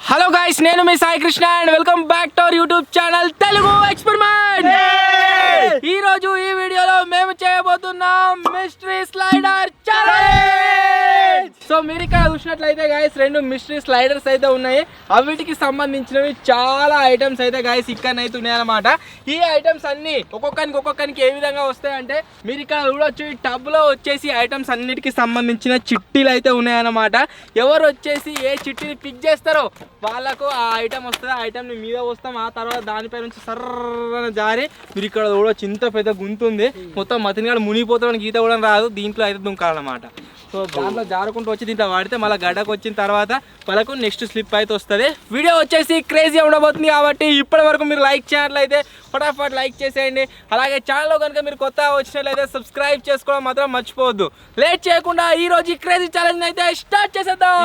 Hello guys, నేను మీ Sai Krishna and welcome back to our YouTube channel Telugu experiment. ఈ రోజు ఈ వీడియోలో మేము చేయబోతున్నాం మిస్టరీ స్లైడర్ ఛాలెంజ్. సో మీరు ఇక్కడ చూసినట్లయితే గైస్ రెండు మిస్టరీ స్లైడర్స్ అయితే ఉన్నాయి. అవిటికి సంబంధించినవి చాలా ఐటమ్స్ అయితే గైస్ ఇక్కడనైతే ఉన్నాయన్నమాట. ఈ ఐటమ్స్ అన్ని ఒక్కొక్కరికి ఏ విధంగా వస్తాయంటే మీరు ఇక్కడ చూడొచ్చు. ఈ టబ్లో వచ్చేసి ఐటమ్స్ అన్నిటికి సంబంధించిన చిట్టీలు అయితే ఉన్నాయన్నమాట. ఎవరు వచ్చేసి ఏ చిట్టీని పిక్ చేస్తారో వాళ్ళకు ఆ ఐటమ్ వస్తుంది. ఆ ఐటమ్ని మీద వస్తాం, ఆ తర్వాత దానిపై నుంచి సర్రన జారి మీరు ఇక్కడ చూడొచ్చు. ఇంత పెద్ద గుంతుంది, మొత్తం మతినిగాడు మునిగిపోతాడు, గీత కూడా రాదు. దీంట్లో అయితే దుంకాలన్నమాట. సో దాంట్లో జారుకుంటూ వచ్చి దీంట్లో వాడితే మళ్ళీ గడ్డకు వచ్చిన తర్వాత వాళ్ళకు నెక్స్ట్ స్లిప్ అయితే వస్తుంది. వీడియో వచ్చేసి క్రేజీ ఉండబోతుంది కాబట్టి ఇప్పటి వరకు మీరు లైక్ చేసినట్లయితే ఫటాఫట్ లైక్ చేసేయండి. అలాగే ఛానల్లో కనుక మీరు కొత్తగా వచ్చినట్లయితే సబ్స్క్రైబ్ చేసుకోవడం మాత్రం మర్చిపోవద్దు. లేట్ చేయకుండా ఈ రోజు ఈ క్రేజీ ఛాలెంజ్ అయితే స్టార్ట్ చేసేద్దాం.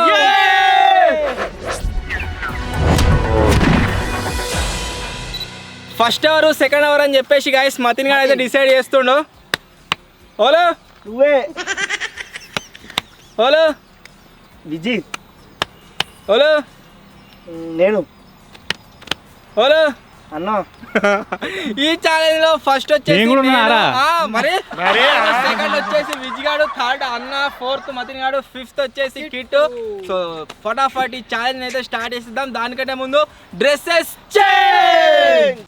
ఫస్ట్ అవర్ సెకండ్ అవర్ అని చెప్పేసి గైస్ మతిన్ గారు అయితే డిసైడ్ చేస్తుండు. ఓలో నువ్వే, ఓలో విజయ్, ఓలో నేను ఓలో అన్న. ఈ ఛాలెంజ్ లో ఫస్ట్ వచ్చేసి మరి సెకండ్ వచ్చేసి విజయ్ గాడు, థర్డ్ అన్న, ఫోర్త్ మతిన్ గాడు, ఫిఫ్త్ వచ్చేసి కిట్. సో ఫటాఫట్ ఈ ఛాలెంజ్ అయితే స్టార్ట్ చేసేద్దాం. దానికంటే ముందు dresses change.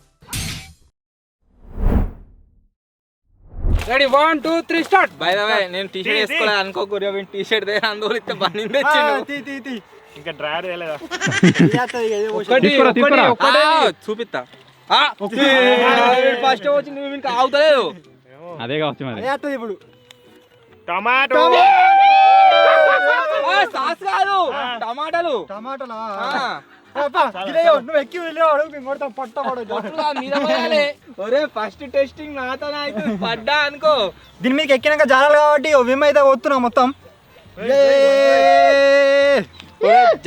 Ready 1 2 3 start. By the way నేను టీ షర్ట్ వేసుకోలేదు అనుకోకూడదు. టీ షర్ట్ దగ్గర అందులో ఇస్తే బన్నీ తెచ్చిండు. ఇంకా డ్రైవర్ వేయలేదా? చూపిస్తా. ఫస్ట్ వచ్చి నువ్వు ఇంకా ఆగుతలేదు. అదే కావచ్చు మరి. ఇప్పుడు టమాటో సాస్ కాదు, టమాటాలు. టమాటోలా? నువ్వు ఎక్కి ఒరే ఫస్ట్ టెస్టింగ్ నాతోనే అయితే పడ్డా అనుకో. దీని మీకు ఎక్కినాక జారాలి కాబట్టి విమ్ అయితే వస్తున్నా మొత్తం.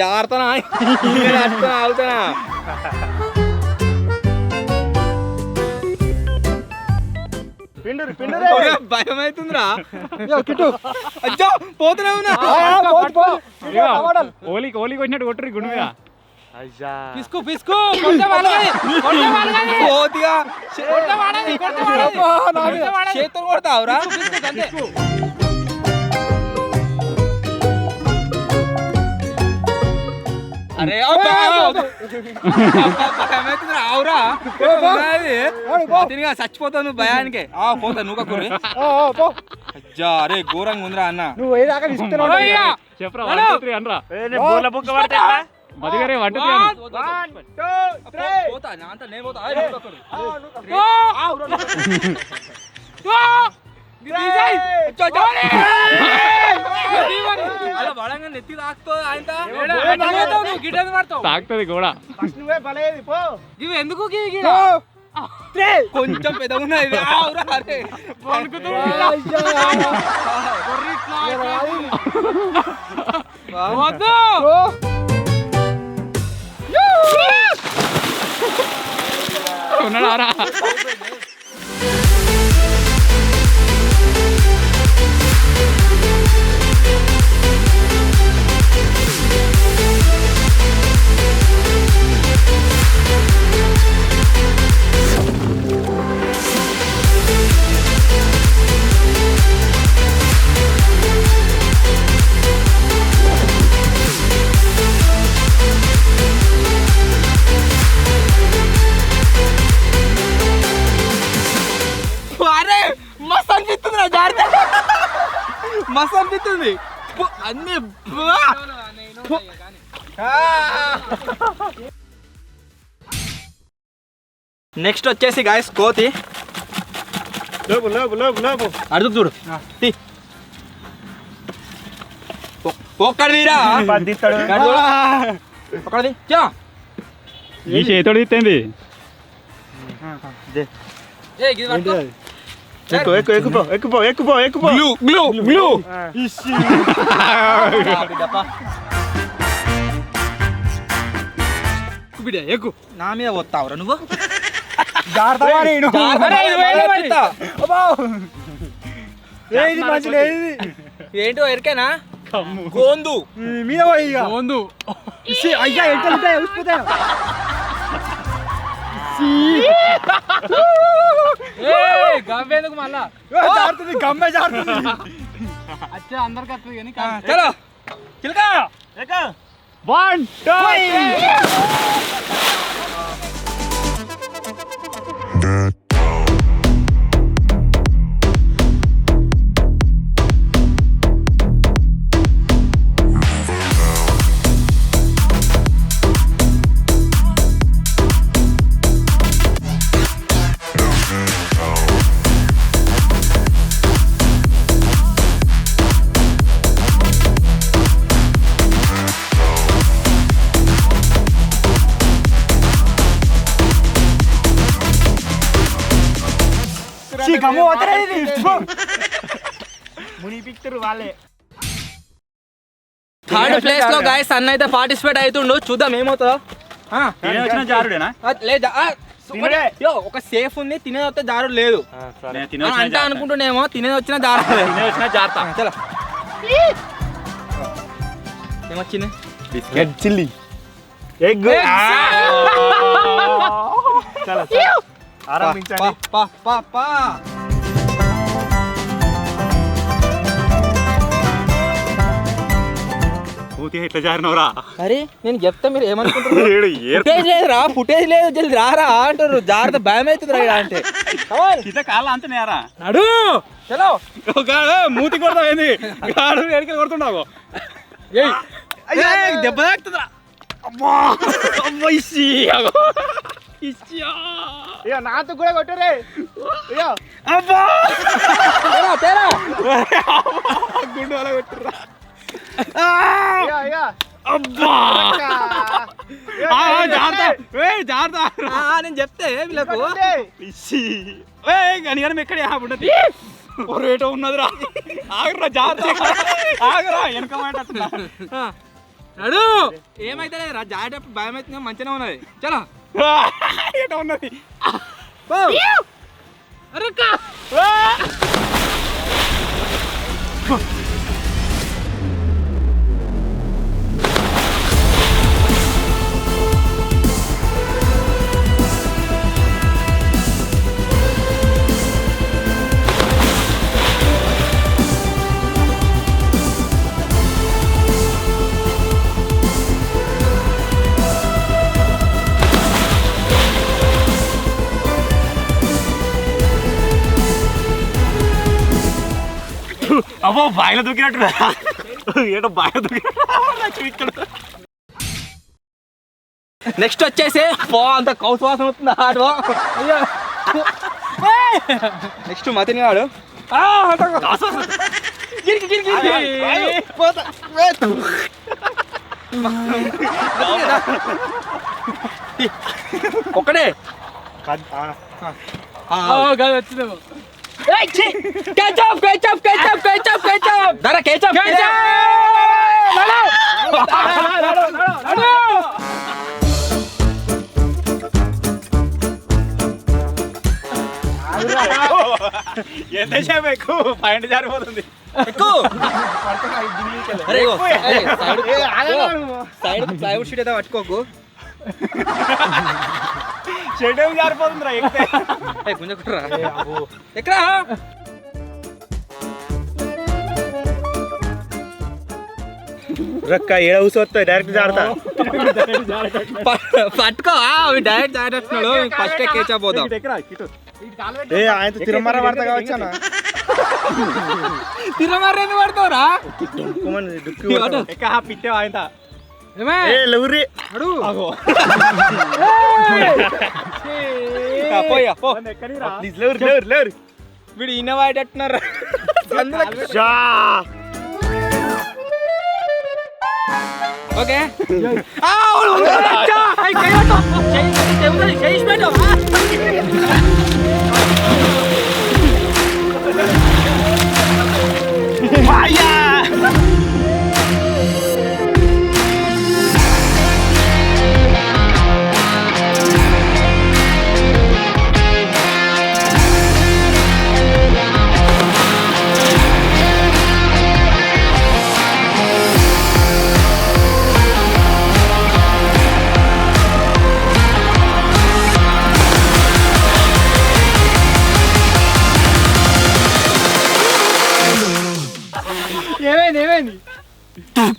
జాగ్రత్తనా ఆగుతానా? భయం అవుతుందిరా. అచ్చో పోతూనే ఉన్నా. ఓలికి వచ్చినట్టు కొట్టురు గుండు మీద. పిసుకు పిసుకు చేతులు కొడతావురా. అరే ఆవురా తిరిగా చచ్చిపోతావు నువ్వు భయానికి. పోతా నువ్వు కూర. అరే ఘోరంగా ఉందిరా అన్న. నువ్వు చెప్పరా అనరా మదిగారే పోతా అంత నేను పోతా. నెత్తి తాకుతుంది కూడా. ఇవి ఎందుకు కొంచెం పెద్ద ఉన్నది. ఉన్నాడా? మస్తు అనిపిస్తుంది అన్ని. నెక్స్ట్ వచ్చేసి గాయస్ కోతి. అడుగు చూడు. ఒక్కడిదిరా ఒక్కడిది. ఈ చేతోడు తీస్తుంది. నా మీద వస్తావురా నువ్వు. ఏంటో ఎరికేనా? గోందు మీద పోయి ఇక. గోందు ఛీ, అయ్యా ఎంటలు ఉంటాయి, ఉసిపోతాయి. గవ్వేందుకు మళ్ళా జారుతుంది, గమ్మే జారుతుంది. అచ్చా అందరికి వస్తుంది కానీ చలో చిలక 1 2 ఛీ, గమ్ము పోతారా ఇది? థర్డ్ ప్లేస్ లో గాయస్ అన్న అయితే పార్టిసిపేట్ అవుతుండు చూద్దాం ఏమవుతుందో వచ్చిన జారుడేనా లేదా ఒక సేఫ్ ఉంది తినేది వస్తే జారుడు లేదు అంటే అనుకుంటున్నామో తినేది వచ్చినా జారు జారుతా చలో ఏమొచ్చింది బిస్కెట్ చిల్లీ ఎగ్. చాలా ఆరంభించండి. పూర్తి ఇట్లా జారినవరా అరే నేను చెప్తా మీరు ఏమనుకుంటున్నారు ఫుటేజ్ లేదురా ఫుటేజ్ లేదు జల్ది రారా అంటారు జాగ్రత్త భయం అవుతుంది రా అంటే కింద కాళ్ళ అంతనేరా నడు చలో మూతి కొడతావు ఏంది గాడు ఎడికి కొడుతున్నావు దెబ్బ తాకుతుందా అమ్మా అమ్మ ఇచ్చి ఇక నాతో కూడా కొట్టరే. ఇక అబ్బా తేరా గుండు అలా కొట్టురా ఇక, ఇక. అబ్బా జాగ్రత్త జాగ్రత్త నేను చెప్తే వీళ్ళకు కానీ కానీ ఎక్కడ ఉండదు రేటో ఉన్నదిరా ఆగరా జాగ్రత్త ఆగరా వెనక మాట నడు ఏమైతే రా జాడేటప్పుడు భయం అవుతుంది మంచిగా ఉన్నది చలో ఏటో ఉన్నది అబ్బో బాయిలో దూకినట్టు ఏటో బాయిలో దూకినట్టు నెక్స్ట్ వచ్చేసి అంత కౌసు వాసన అవుతుంది ఆడు నెక్స్ట్ మతిని వాడు ఒక్కడే వచ్చింది ketchup dara ketchup ఎంతసేపు ఎక్కువ పాయింట్ జారిపోతుంది ఎక్కువ అరే సైడ్ ప్లైవుడ్ షీట్ అయితే పట్టుకోకు షెడ్ ఏమి జారిపోతుందిరా ఎక్కితే కొంచెం కుట్రా ఎక్కడా రక్క ఏడ ఊసొస్తాయి డైరెక్ట్ జారుతా. పట్టుకో అవి డైరెక్ట్ జారేస్తున్నాడు ఫస్ట్ కేచా పోదాం ఏ ఆయన తిరుమల పడతా కావచ్చు అన్న. తిరమర్రేంది పడతావురా పిట్టే ఆయన లెవరి పోయా పో లేరు వీడు ఈయన వాడేటట్టున్నారు ఓకే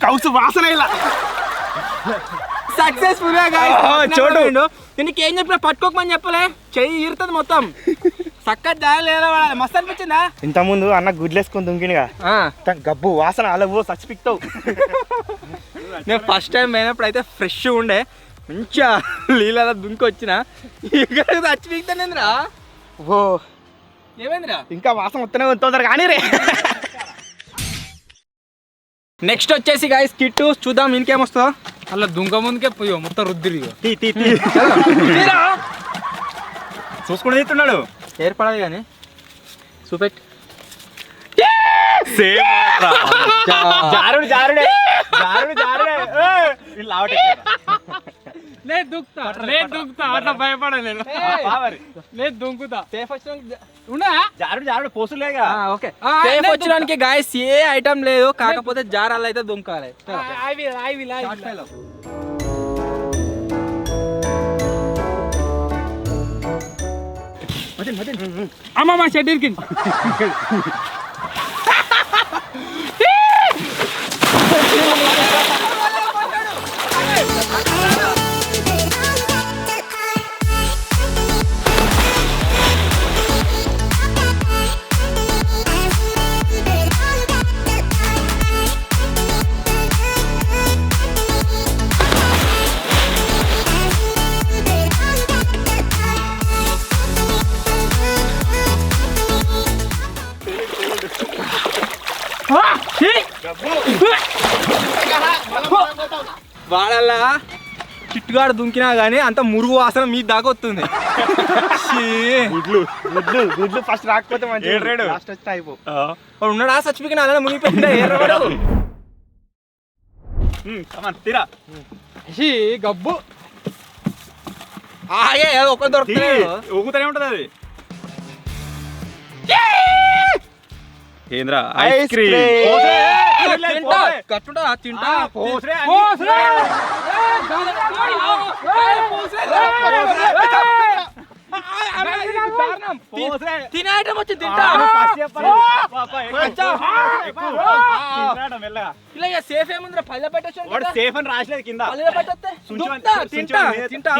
కౌసు వాసన ఇలా సక్సెస్ఫుల్ గా చోటు. దీనికి ఏం చెప్పినా పట్టుకోకమని చెప్పలే, చెయ్యి ఈరుతుంది మొత్తం. చక్కగా జాలేదా మస్తు అనిపించిందా? ఇంత ముందు అన్న గుడ్లేసుకొని దుంకినిగా గబ్బు వాసన అలా చచ్చిపిక్తావు. నేను ఫస్ట్ టైం పోయినప్పుడు అయితే ఫ్రెష్ ఉండే, మంచిగా నీళ్ళ దుంకి వచ్చిన ఇక్కడ చచ్చిపిక్తానేంద్రా. ఓ ఏమైందిరా? ఇంకా వాసన వస్తూనే తొందరగా కానీ రే. నెక్స్ట్ వచ్చేసి గాయస్ కిట్టు, చూద్దాం ఇంకేమొస్తుందో. అలా దుంక ముందుకే పోయో మొత్తం రుద్దిరి చూసుకుని తీస్తున్నాడు. ఏర్పడాలి కానీ చూపెట్టి. జారుడు జారుడే జారుడు జారుడే. నేను దుంకుతా అట్లా భయపడ నేను దుంకుతా సేఫ్ వచ్చిన ఉన్నా జారుడు జారుడు పోసులేగా. ఓకే, సేఫ్ వచ్చడానికి గాయస్ ఏ ఐటమ్ లేదు, కాకపోతే జారాలు అయితే దుంకాలి. అమ్మ మా షెడ్ ఇరికింది. వాడల్లా చిట్టుగాడు దుంకినా గానీ అంత మురుగు వాసన మీ దాకా వస్తుంది. గుడ్లు ఫస్ట్ రాకపోతే మంచి లాస్ట్ వచ్చి అయిపో. ఉన్నాడా చచ్చిపోయిన అలా మునిగిపోయిందా ఎర్రవాడు? తీరా గబ్బు ఆగే ఒక దొరుకుతాయి, ఊగుతూనే ఉంటది అది. ఏంద్రా ఐస్ క్రీమ్. తింటా కట్టుడా తింటా. తినే ఐటమ్ వచ్చి తింటా. ఇలా సేఫ్ ఏముందిరా, పల్లె పెట్టచ్చు. సేఫ్ అని రాసలేదు కింద. పల్లె పెట్టొస్తే తింటా తింటా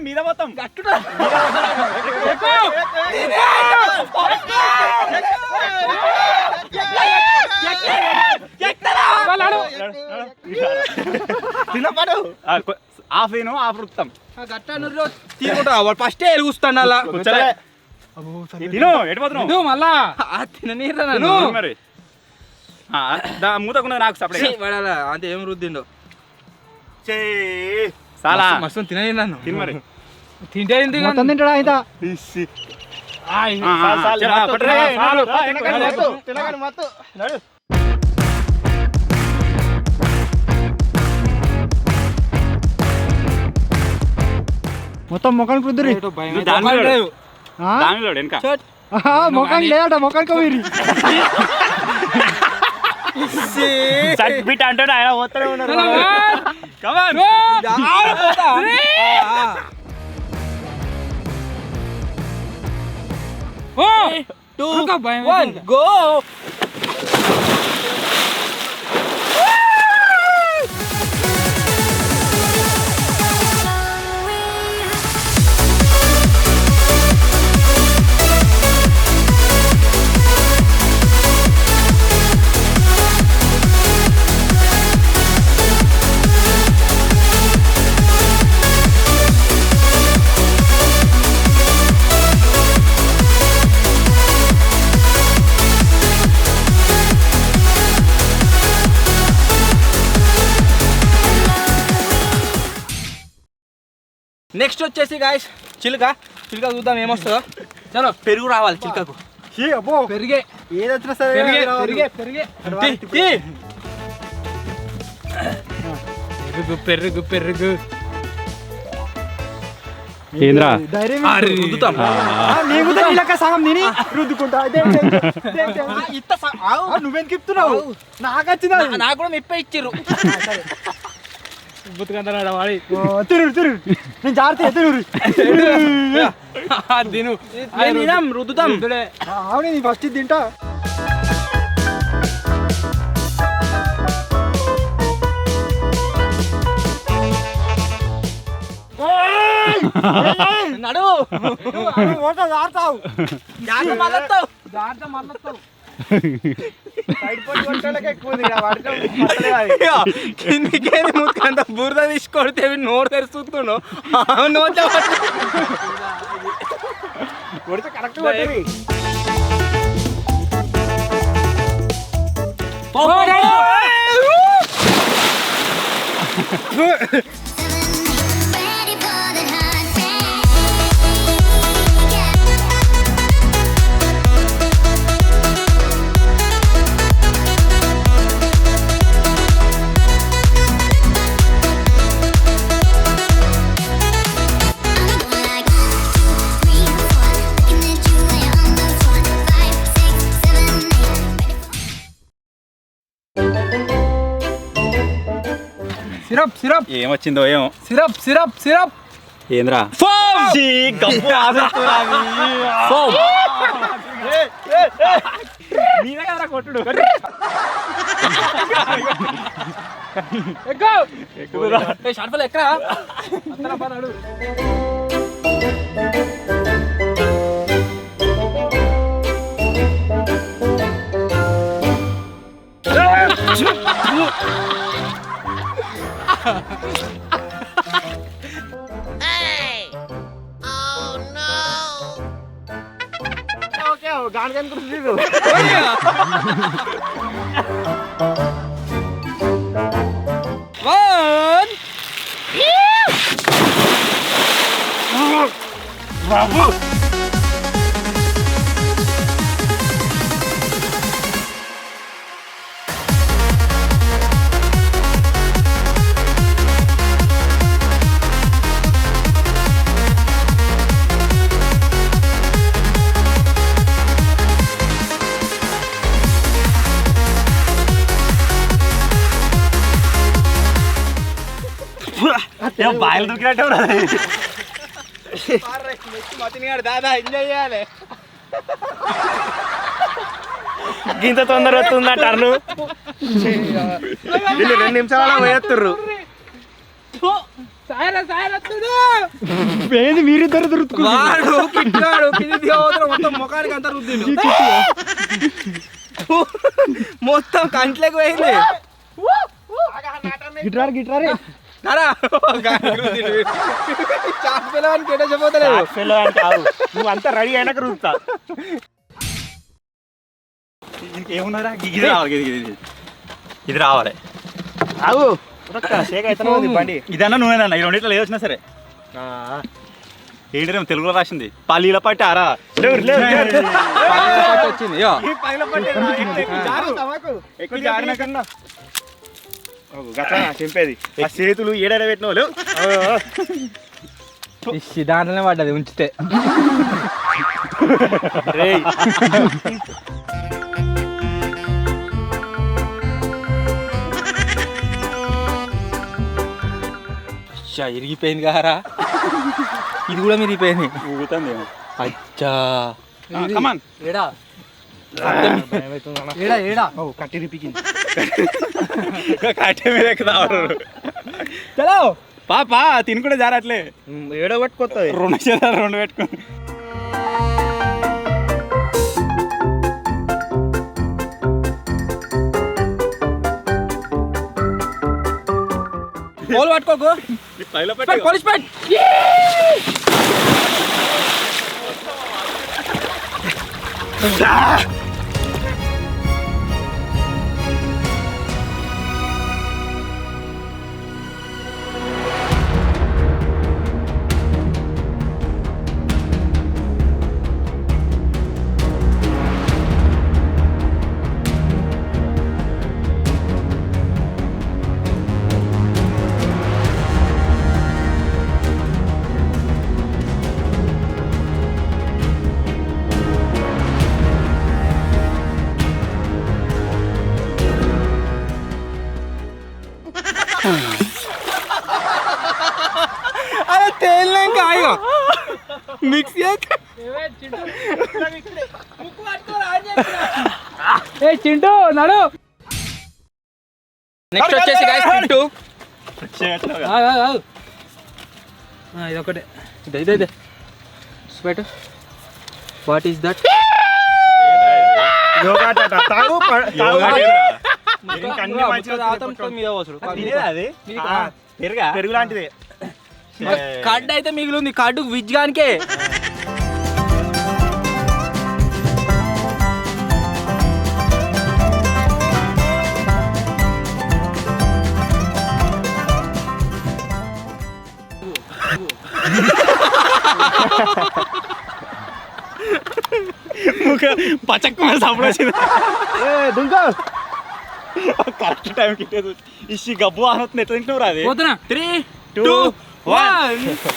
మీద మొత్తం కట్టుడా. తినపడు ఆఫ్ తిను ఆఫ్ రుక్తాం. తీసుకుంటా ఫస్ట్ ఎలుగుస్తాను అలా. తిను ఎటుపోతున్నావు మళ్ళా తిననీరా మరి. మూతకున్నది నాకు సపరేట్ పడాలా అంతే. ఏం రుద్దిండో చాలా మస్తు తినని నన్ను. తిను మరి. తింటే మొత్తం తింటాడా ఇంత? మొత్తం ముఖానికి రుద్దురి. దానిలో వెనక ముఖానికి లేదట, ముఖానికి పోయి బిట్ అంటాడు ఆయన పోతూనే ఉన్నాడు. గో. నెక్స్ట్ వచ్చేసి గాయస్ చిలుక. చిలుక చూద్దాం ఏమొస్తుందో. చలో పెరుగు రావాలి చిలుకకు. అబ్బో పెరిగే ఏది వచ్చినా సరే పెరుగు పెరుగు ఏంద్రా రుద్దుతాం. సగం తిని రుద్దుకుంటా. నువ్వేం చెప్తున్నావు? నాకు వచ్చిందా? నాకు కూడా మిప్పే ఇచ్చిర్రు. బుతుకందరాడ వాడి తిరుగు తిరుగు. నేను జాగ్రత్త తిరుగు. తిను రుద్దుతాం. అవును నీ ఫస్ట్ తింటా. నడు ఆడతావు జాగ్రత్త మళ్ళొస్తావు. దాంట్లో మళ్ళొస్తావు. కిందికేది ముక్కంత బురద తీసుకొడితే నోరు తెరుస్తుండు నోట్ల correct Ready for the hot rain. I'm going like 1, 2, 3, 4. Looking at you lay on the floor. 5, 6, 7, 8. Syrup syrup ఏమొచ్చిందో ఏమో సిరప్ సిరప్ సిరప్. ఏంద్రా ఫోమ్ గబ్బు ఫోమ్ నీదే కదరా కొట్టుడు ఎక్కువ షార్పల్ ఎక్కరా పన్నాడు. వన్ బాబు బాయిలు దూకినట్టే మతినిగాడు దాదా ఎంజాయ్ చేయాలి. గింత తొందర వస్తుందా టర్ను వీళ్ళు 2 నిమిషాల పోయేస్తుర్రు మీరిద్దరు వాడు కిట్టాడు కింది దిగబోతున్నా మొత్తం ముఖానికి అంతా రుద్దిండు మొత్తం కంట్లోకి పోయింది. గిటార్ నారా చాట్ పిల్లవానికి ఎట చెప్పలేదు. నువ్వు అంతా రెడీ అయినాక రుద్దుతా ఏమున్నారా ఇది రావాలి ఇది రావాలి ఆగు షేక్ అవుతున్నా బండి ఇదన్నా నువ్వేనన్నా ఈ రెండిట్లో ఏది వచ్చినా సరే ఏంటి తెలుగులో రాసింది పల్లీల పట్టి ఆరా వచ్చింది ఇగో. ఎక్కువ జారిన కన్నా చెప్పేది ఆ చేతులు ఏడాడ పెట్టిన వాళ్ళు దాంట్లోనే పడ్డది ఉంచితే. ఇరిగిపోయింది కారా ఇది కూడా మిరిగిపోయింది. ఊగుతుంది అచ్చా కమాన్ ఏడా ఏడా ఏడా కట్టి రిపికింది కట్టె మీద ఎక్కుతారు చలో పాపా తిని కూడా జారట్లే ఏడో పట్టుకొస్తుంది 2 చేతారు 2 పెట్టుకుని పోలు పట్టుకోకు పైలో పోలీస్ పెట్ అరే తేలినాక ఆయిగా మిక్స్ ఏ చింటూ నడు. నెక్స్ట్ వచ్చేసి గైస్ పింటూ ఇది ఒకటే ఇదే స్వెట్ వాట్ ఈస్ దట్ పెరుగు లాంటిది కడ్డు అయితే మిగిలింది కడ్డు విజ్ గానికే పచక్ సప్పుడు వచ్చింది కరెక్ట్ టైం కిట్టేది ఇసి గబ్బు ఆనవుతుంది ఎట్లా తింటున్నావు రా అది పోతున్నా 3 2 1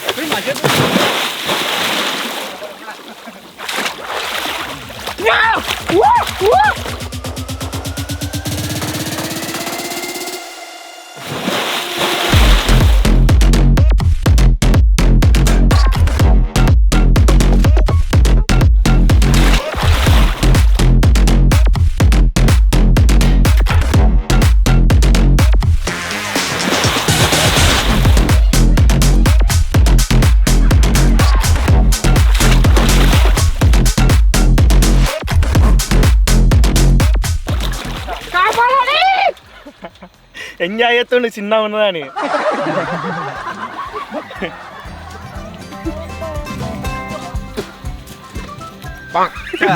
ఎంజాయ్ చేస్తుండే చిన్న ఉన్నదని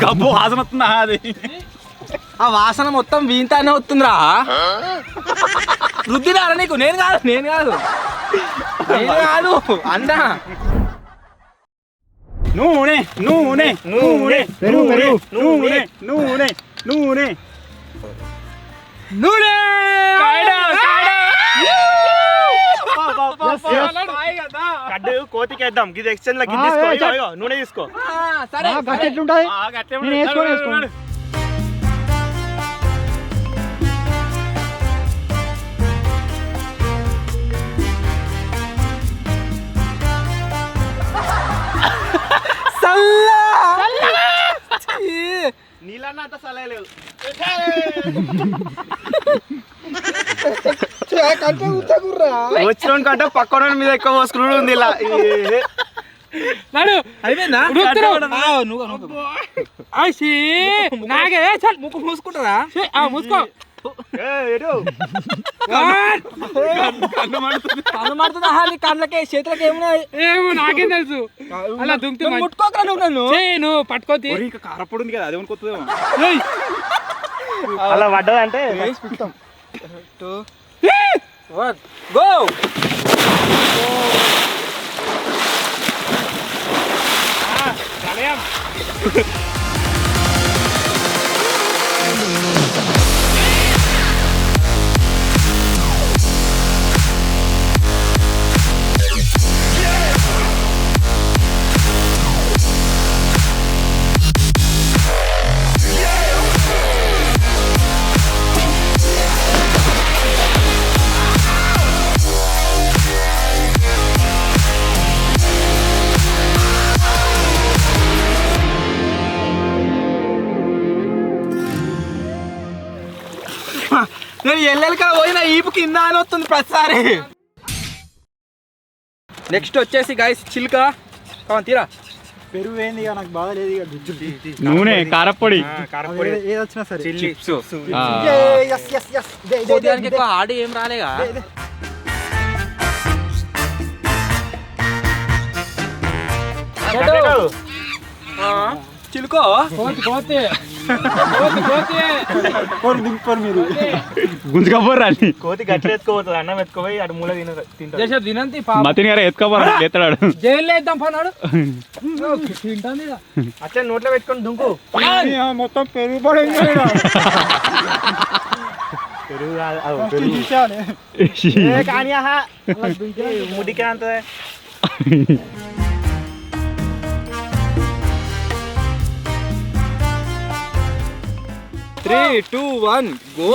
గబ్బు వాసన వస్తుందా అది ఆ వాసన మొత్తం వీంతానే వస్తుందిరా రుద్దినారా నీకు నేను కాదు అన్నా నూనె నూనె నూనె నూనె నూనె నూనె నూనె నూనె కడ్డు కోతికి వేద్దాం ఇది ఎక్స్చేంజ్ లో గిన్నె తీసుకో ఇగో, నూనె తీసుకో సరే ఎట్లుంటది అట్లే నేను వేసుకోను. నీళ్ళన్న అంత సలహలేదు వచ్చిన కంటే పక్కన మీద ఎక్కువ పోసుకున్నాడు ఉంది ఇలా అయిపోయిందా నాకే ముక్కు మూసుకుంటారా మూసుకో కన్ను మాడుతుందా నీ కళ్ళకే చేతులకి ఏమో నాకేం తెలుసు అలా దుంకుతూ ముట్టుకోకరా నువ్వు నన్ను నువ్వు పట్టుకోతి ఇంకా కారపొడి ఉంది కదా అదేమని కొత్తదేమో అలా పడ్డదంటే 2 1 గో నేను ఎల్లెలకా పోయిన ఈపు కింద అని వస్తుంది ప్రతిసారి నెక్స్ట్ వచ్చేసి గైస్ చిల్క కావాలి తీరా పెరుగు ఏంది ఇక నాకు బాగా లేదు ఇక గుజ్జు నూనె కారపొడి ఏది వచ్చినా సరే చిప్స్ ఉదయానికి ఎక్కువ ఆడి ఏం రాలేగా చిలుకో గుంజుకపోర్రా కోతి గట్ల ఎత్తుకోపోతుంది అన్నం ఎత్తుకోపోయి అటు మూల తింటాడు మతిని గారు ఎత్తుకోపోరా ఎత్తాడు జైలు వేద్దాం పన్నాడు తింటాను అట్లా నోట్లో పెట్టుకొని దుంకు మొత్తం పెరుగు పడింది కానీ ముడికే అంత 3 2 1 go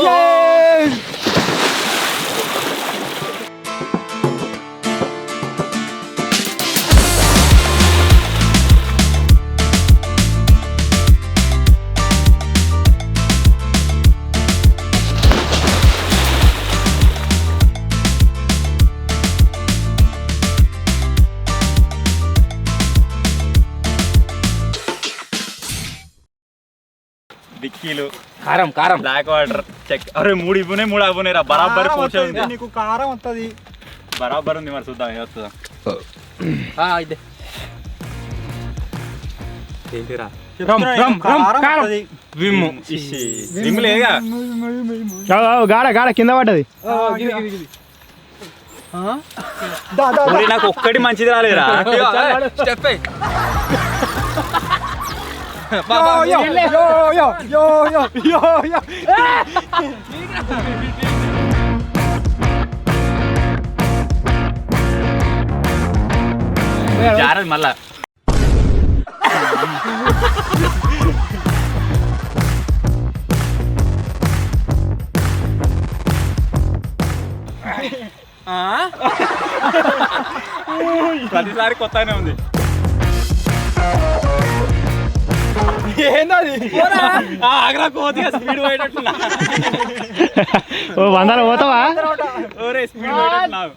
డిక్కీలు కారం కారం బ్లాక్ వాటర్ చెక్ అరే 3 ఇవ్వనే 3 అవ్వనే రా బరాబర్ కారం పోషన్ వస్తది, ఉంది నీకు కారం వస్తుంది. బరాబర్ ఉంది మరి చూద్దాం ఏం వస్తుందా ఇదే ఏంటిరా కారం వస్తది. విమ్ము విమ్ లేదుగా గాడ గాడ కింద పడ్డది. దా, దా, దా. ఒరేయ్, నాకు ఒక్కటి మంచిది రాలేదురా స్టెప్ యో, యో, యో, యో, యో, యో, యో. జారదు మళ్ళా ప్రతిసారి కొత్తనే ఉంది ఏందది? ఆగ్రా కోతిగా స్పీడ్ పోయేటట్టున్నా ఓ వందలు పోతావా? ఓరే స్పీడ్ పోయేటట్టున్నావు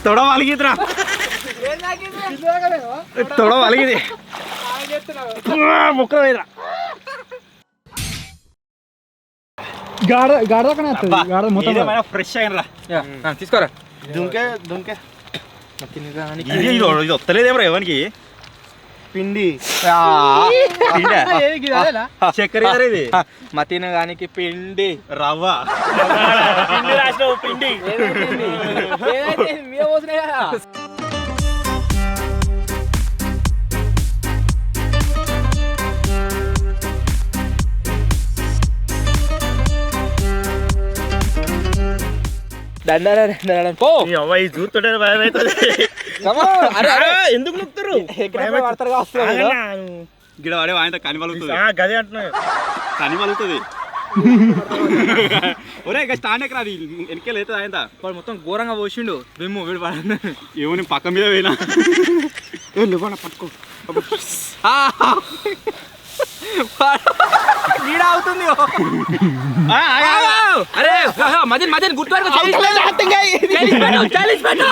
తొడ వలిగిద్రా తొడ వలిగిది ముక్క వేయరా గాడ గాడ దాకానే వస్తది. గాడ మొత్తం ఏదేమైనా ఫ్రెష్ అయినరా తీసుకోరా దుంకే దుంకే ఇది వస్తలేదేమరా ఎవరికి పిండి చక్కెర ఏదరా ఇది మా తినగానికి పిండి రవ్వ పిండి రాసినావు పిండి పో ఈ అవ్వ ఈ చూస్తుంటే భయం అవుతుంది ఎందుకు నొక్కుతారు గిడ వాడే ఆయన కని వలుగుతుంది గదే అంటున్నా కని వలుగుతుంది ఒరే ఇక స్టాండ్ ఎక్కడ అది వెనకెళ్ళి అవుతుంది ఆయన వాడు మొత్తం ఘోరంగా పోసిండు విమ్ము వీడు ఏమో నేను పక్క మీద పోయినా పట్టుకో వీడ అవుతుంది అరే మదన్ మదన్ గుర్తుపెట్టుకో చాలీస్ పెట్టు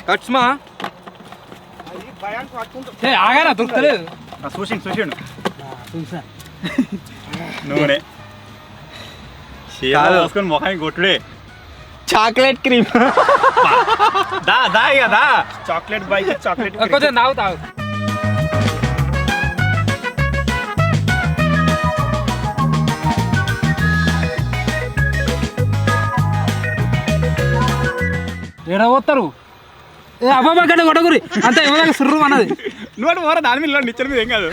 కట్స్మా ఆగారా దొరుకుతలేదు చూసిండు నూనె పోసుకొని మొహానికి కొట్టుడే చాక్లెట్ క్రీమ్ దా ఇక దా చాక్లెట్ బైక్ చాక్లెట్ కొంచెం తాగు ఏడా పోతారు అబ్బాబా గడ్డ కొట్టగురి అంత ఏమో సుర్రు అన్నది నువ్వు పోరా దాని మీద నిచ్చిన మీద ఏం కాదు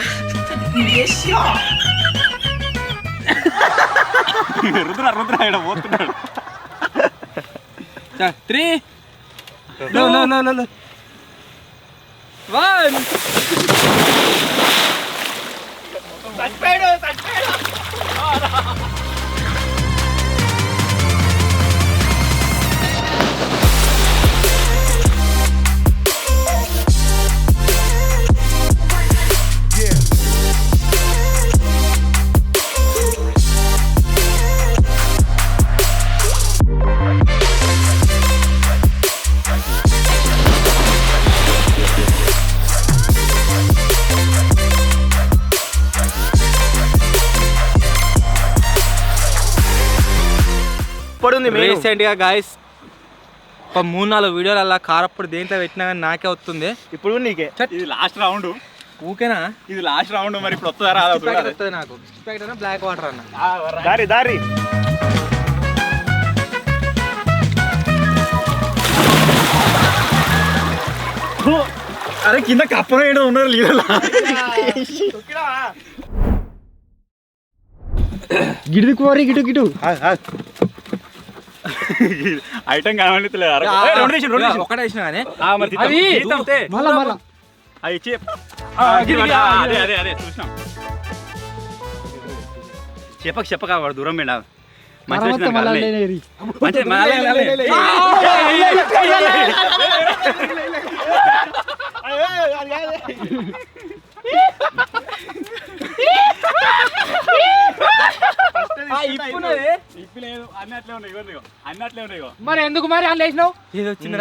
రుద్ర ఇక్కడ పోతున్నాడు 3 No 1 Thank ఉంది రీసెంట్ గా గాయస్ ఒక 3-4 వీడియోలు అలా కారప్పుడు దేంట్లో పెట్టినా కానీ నాకే వస్తుంది. ఇప్పుడు నీకే ఇది లాస్ట్ రౌండ్. ఊకేనా ఇది లాస్ట్ రౌండ్. మరి ఇప్పుడు వస్తుందా రాదా చూడాలి. వస్తుంది నాకు. ప్యాకెట్ అన్న బ్లాక్ వాటర్ అన్న. దారి దారి అరే కింద కప్పన ఏదో ఉన్నారు నీళ్ళ. గిడిది కోరి గిటు గిటు ఐటమ్ కనబడలేదు. ఒకటే వేసిన కానీ అవి మళ్ళా మళ్ళా అదే చూసినాం. చెప్పక వాడు దూరం పోయినా. తర్వాత మళ్ళా లేనేరి. మరి ఎందుకు మరి అని లేచినావు?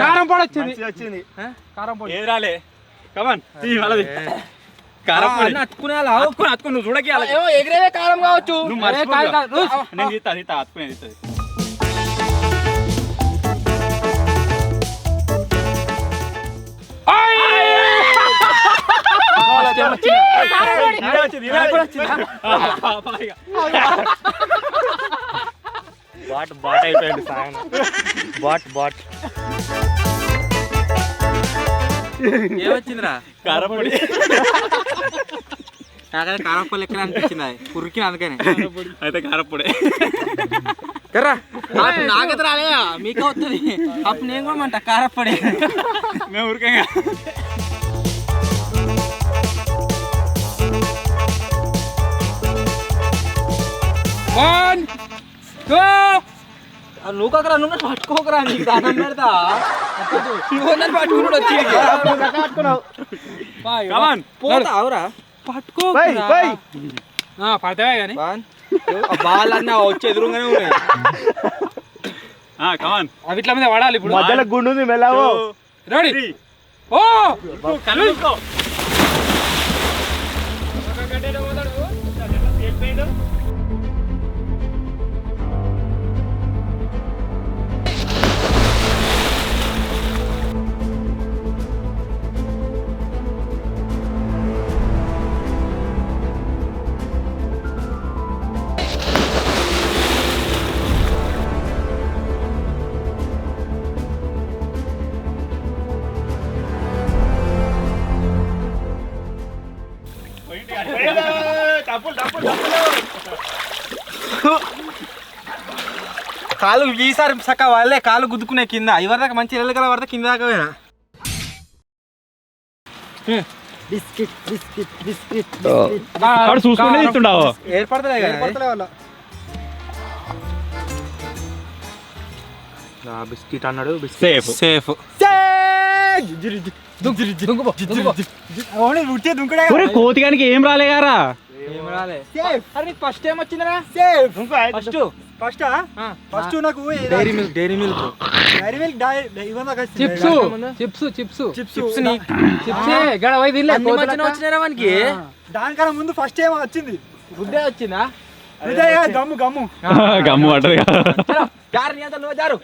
కారం పొడి వచ్చింది. కారం పొడి ఏది రాలే. కమాన్ కారం పొడి అతుకునే అతుకుని నువ్వు చూడకి ఎగిరేదే కారం కావచ్చు. నువ్వు అరే కాదు, కాదు. నేను తీస్తా అతుకునేది ఇస్తుంది. బాట్ అయిపోయింది సాయం. బాట్ ఏమొచ్చిందిరా? కారం పొడి. నాకైతే కారం పొడి ఎక్కడ అనిపించింది. అది కురికిన అందుకని అయితే కారం పొడి. నాకైతే రాలేదా? మీకే వస్తుంది. అప్పుడు నేను కూడా మంట కారం పొడి. మేము ఊరికే నువ్వు కాకరా, నువ్వు పట్టుకోకరా. నీకు దానం పెడతా. నువ్వు నన్ను పట్టుకుని వచ్చి పోతా అవురా పట్టుకో. పడతావే కానీ బాలన్నా వచ్చి ఎదురుగానే ఉన్నాయి. కమాన్ అవి ఇట్లా మీద పడాలి. ఇప్పుడు మధ్యలో గుండు ఉంది మెల్లవో. రెడీ. ఓ కలుసుకో. కాలు ఈసారి చక్క వాళ్ళే కాలు గుద్దుకునే కింద. ఇవరి దాకా మంచి ఎల్లగల పడితే కింద దాకా పోయినా. చూసుకుంటే ఇస్తుండవు. ఏర్పడతలే కదా బిస్కెట్ అన్నాడు. Safe safe. కోతిగానికి ఏం రాలే గారా. ఫస్ట్ టైం వచ్చిందిరా. ఫస్ట్ నాకు dairy milk. Dairy milk chips chips chips chips వచ్చినారా మనకి. దానికన్నా ముందు ఫస్ట్ టైం వచ్చింది. బుద్ధే వచ్చిందా? గమ్ము గమ్ము గమ్ము పడ్డది. నువ్వు జారు.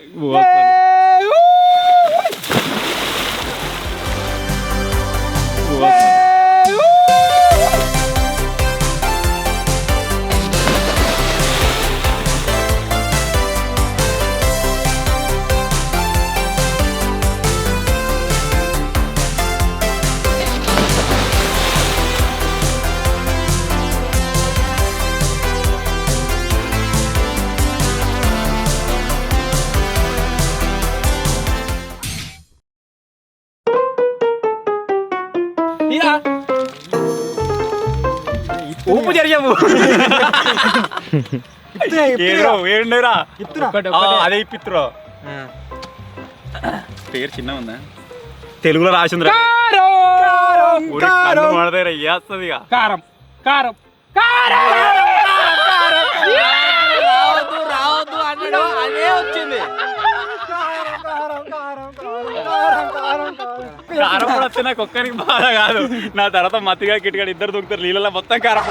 ఊపు జరిగాము. ఏడురా అదే ఇప్పిత్తురా. పేరు చిన్న ఉందా? తెలుగులో రాసింది. వేస్తుంది ఇక. కారం కారం కారం రావద్దు అన్నాడు. అదే వచ్చింది. కారం కూడా వస్తే నాకు ఒక్కరికి బాధ కాదు. నా తర్వాత మత్తిగా కిటికాడు ఇద్దరు దొరుకుతారు నీళ్ళలో మొత్తం కారం.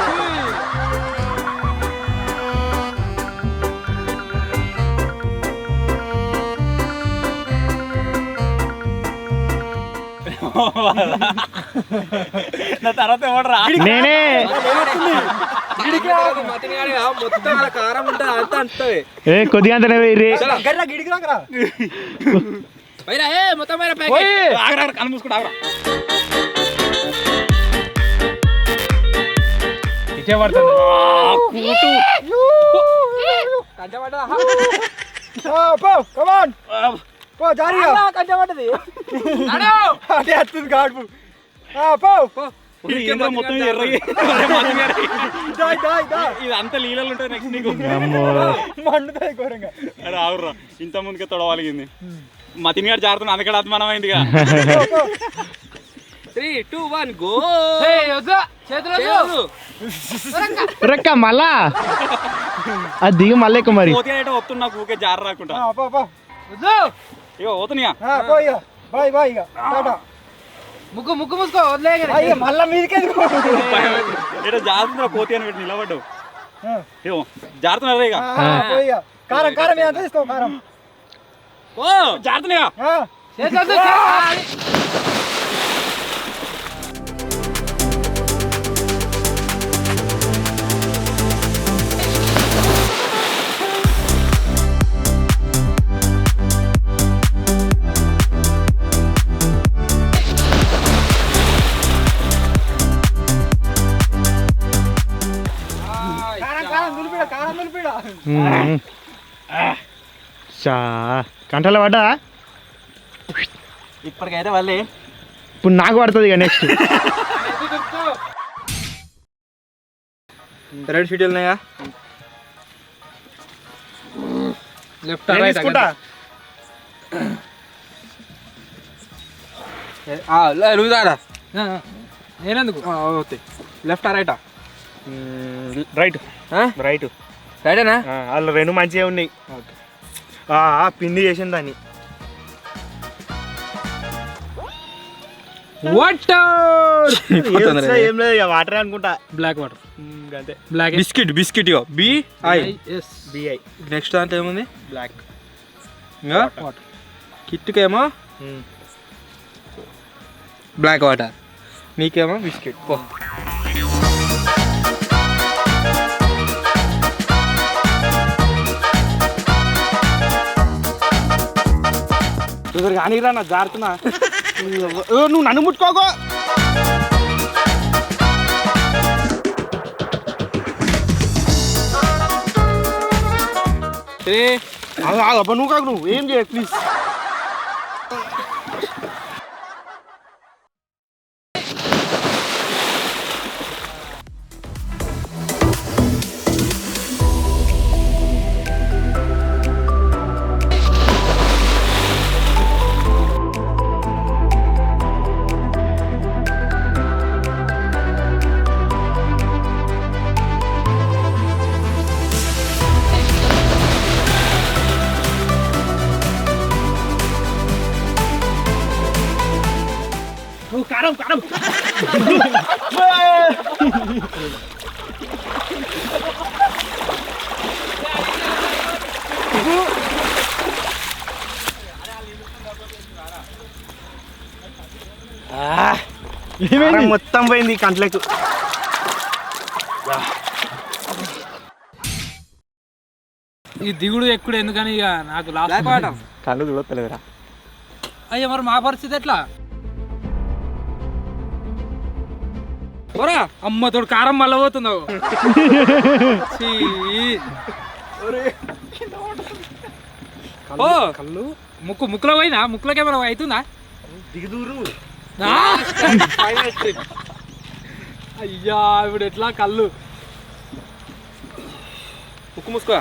నా తర్వాత ఎవడరా నేనే మొత్తం అలా కారం ఉంటుంది అంతా అంతవే ఏ కొద్దిగా అంతనే వేయరి గర్రా గిడికి రాకరా పైరా ఏ మొత్తం పైరా ప్యాకెట్ ఆగరా కళ్ళు మూసుకుంటా ఆగరా ఇచ్చే పడుతుంది పో కమాన్ పో జారిగా కంచబడ్డది అంటే అత్తుంది గాడు పో మొత్తం దాయ్ దాయ్ దాయ్ ఇది అంత లీలలు ఉంటాయి నెక్స్ట్ నీకు మండుతాయి ఘోరంగా అరే ఆగుర్రా ఇంత ముందుకే తొడవలిగింది మతిని గారు జారుతున్నా అందుకే ఆత్మానం అయిందిగా 3 2 1 గో చేతులు రక్క మళ్ళా అది దిగు మళ్ళీ ఎక్కువ మరి పోతే అంటే వస్తున్నా ఊకే జార రాకుండా పో పో ఇగో పోతున్నాయా పో ఇక బాయ్ బాయ్ ఇక టాటా ముక్కు మూసుకో వదిలే ఇక మళ్ళా మీదకి ఎందుకు ఇక్కడ జారుతుందా పోతే అని పెట్టి నిలబడ్డావు ఏమో జారుతున్నారా ఇక పో ఇక కారం కారం ఎంత తీసుకో కారం ఓ జారుతున్నాయా కారం దులిపిడ కారం దులిపిడ చా కంటలో పడ్డా ఇప్పటికైతే వాళ్ళే ఇప్పుడు నాకు పడుతుంది ఇక నెక్స్ట్ రెడ్ షీట్ ఉన్నాయా లెఫ్ట్ రైట్ తీసుకుంటా లూజాడా నేనందుకు ఓకే లెఫ్ట్ రైటా రైట్ రైట్ రైటేనా వాళ్ళు రెండు మంచిగా ఉన్నాయి పిండి చేసిన దాన్ని వాటర్ ఏం లేదు ఇక వాటర్ అనుకుంటా బ్లాక్ వాటర్ అంతే బ్లాక్ బిస్కెట్ ఇగో బిఐ బిఐ నెక్స్ట్ దాంట్లో ఏముంది బ్లాక్ ఇంకా వాటర్ కిట్కేమో బ్లాక్ వాటర్ నీకేమో బిస్కెట్ పో కానీరా నా జారుతున్నా నువ్వు నన్ను ముట్టుకోకో నువ్వు కాకు నువ్వు ఏం చేయ ప్లీజ్ కారం కారం మొత్తం పోయింది కంట్లకు ఈ దిగుడు ఎక్కుడు ఎందుకని ఇక నాకు లాస్ట్ పాఠం కళ్ళు చూడలేదురా అయ్యో మరి మా పరిస్థితి ఎట్లా పోరా అమ్మతోడు కారం మళ్ళా పోతున్నావు ఓ కళ్ళు ముక్కులో పోయినా ముక్కులోకి ఏమైనా అవుతుందా దిగుదూరు అయ్యా ఇప్పుడు ఎట్లా కళ్ళు ముక్కు మూసుకో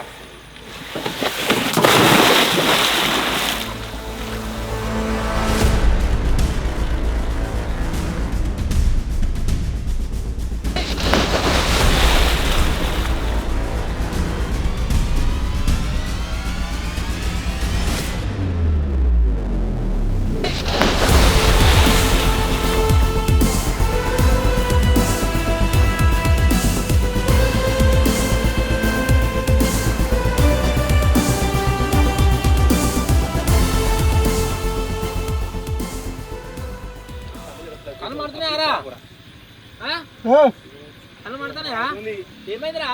ఏమైందిరా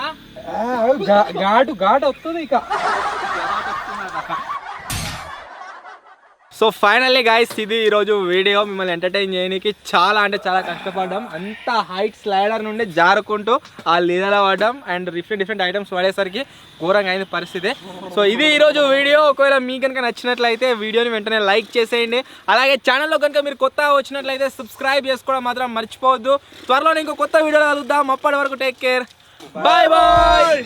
ఘాటు వస్తుంది ఇక. సో ఫైనల్లీ గైస్ ఇది ఈరోజు వీడియో మిమ్మల్ని ఎంటర్టైన్ చేయడానికి చాలా అంటే చాలా కష్టపడ్డాం. అంత హైట్ స్లైడర్ నుండి జారుకుంటూ ఆ లీలలో పడ్డాం అండ్ డిఫరెంట్ ఐటమ్స్ పడేసరికి ఘోరంగా అయింది పరిస్థితి. సో ఇది ఈరోజు వీడియో. ఒకవేళ మీకు కనుక నచ్చినట్లయితే వీడియోని వెంటనే లైక్ చేసేయండి. అలాగే ఛానల్లో కనుక మీరు కొత్తగా వచ్చినట్లయితే సబ్స్క్రైబ్ చేసుకోవడం మాత్రం మర్చిపోవద్దు. త్వరలో ఇంకో కొత్త వీడియోలో కలుద్దాం. అప్పటి వరకు టేక్ కేర్. Bye bye.